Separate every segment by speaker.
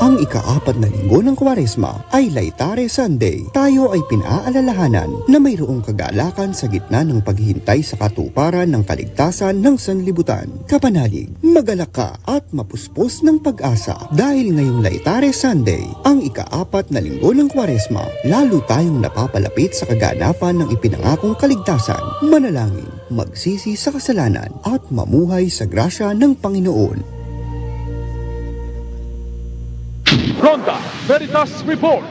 Speaker 1: Ang ika-4 na linggo ng Kwaresma ay Laetare Sunday. Tayo ay pinaalalahanan na mayroong kagalakan sa gitna ng paghihintay sa katuparan ng kaligtasan ng sanlibutan. Kapanalig, magalak ka at mapuspos ng pag-asa dahil ngayong Laetare Sunday, ang ika-4 na linggo ng Kwaresma, lalo tayong napapalapit sa kaganapan ng ipinangakong kaligtasan. Manalangin, magsisi sa kasalanan at mamuhay sa grasya ng Panginoon.
Speaker 2: Ronda Veritas Report.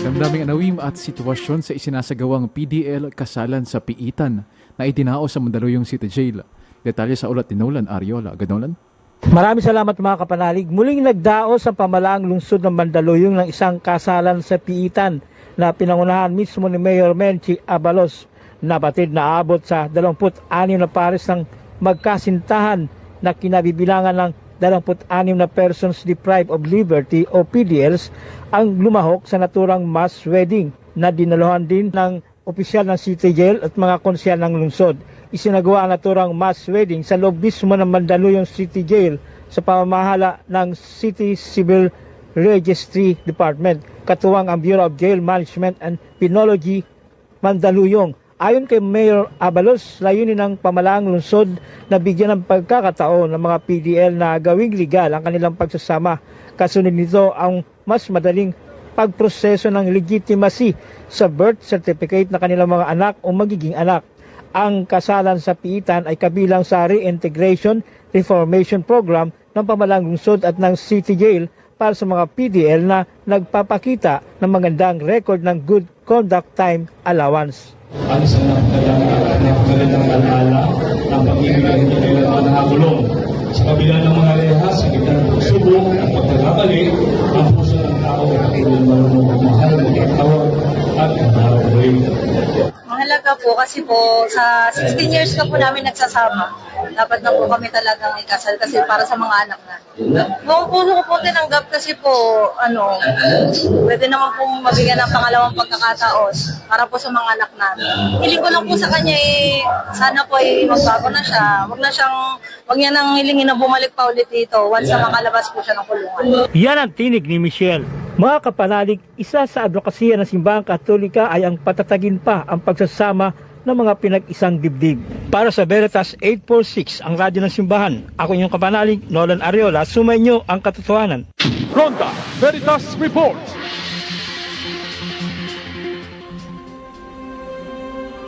Speaker 3: Damdaming anawim at sitwasyon sa isinasagawang PDL kasalan sa Piitan na itinao sa Mandaluyong City Jail. Detalye sa ulat ni Nolan Ariola. Ganolan?
Speaker 4: Maraming salamat mga kapanalig. Muling nagdaos ang pamalaang lungsod ng Mandaluyong ng isang kasalan sa Piitan na pinangunahan mismo ni Mayor Menchi Abalos. Nabatid na abot sa 26 na pares ng magkasintahan na kinabibilangan ng 26 na persons deprived of liberty o PDLs ang lumahok sa naturang mass wedding na dinaluhan din ng opisyal ng City Jail at mga konsyal ng lungsod. Isinagawa ang naturang mass wedding sa loob mismo ng Mandaluyong City Jail sa pamamahala ng City Civil Registry Department, katuwang ang Bureau of Jail Management and Penology Mandaluyong. Ayon kay Mayor Abalos, layunin ng pamalaang lungsod na bigyan ng pagkakataon ng mga PDL na gawing legal ang kanilang pagsasama. Kasunod nito ang mas madaling pagproseso ng legitimacy sa birth certificate na kanilang mga anak o magiging anak. Ang kasalan sa Piitan ay kabilang sa Reintegration Reformation Program ng pamalaang lungsod at ng City Jail para sa mga PDL na nagpapakita ng magandang record ng Good Conduct Time Allowance.
Speaker 5: Ang isang napakagandang alaala ang pag-ibig ng kailangan ng nakulong. Sa kabila ng mga rehas, sa gitna ng pagsubok at pagkakabali, ang puso ng tao ay kailangan marunong magmahal ng tawag at kaharap-uwi.
Speaker 6: Mahalaga po kasi po sa 16 years na po namin nagsasama, dapat na po kami talagang ikasal kasi para sa mga anak na. Kung puso ko po tinanggap kasi po, pwede naman po mabigyan ng pangalawang pagkakataon para po sa mga anak namin. Hiling ko lang po sa kanya sana po magbago na siya. Wag niya nang hilingin na bumalik pa ulit dito once na makalabas po siya ng kulungan.
Speaker 4: Yan ang tinig ni Michelle. Mga kapanalig, isa sa advokasya ng Simbahang Katolika ay ang patatagin pa ang pagsasama ng mga pinag-isang dibdib. Para sa Veritas 846, ang radyo ng Simbahan, ako inyong kapanalig, Nolan Ariola, sumainyo ang katotohanan.
Speaker 2: Ronda Veritas Report.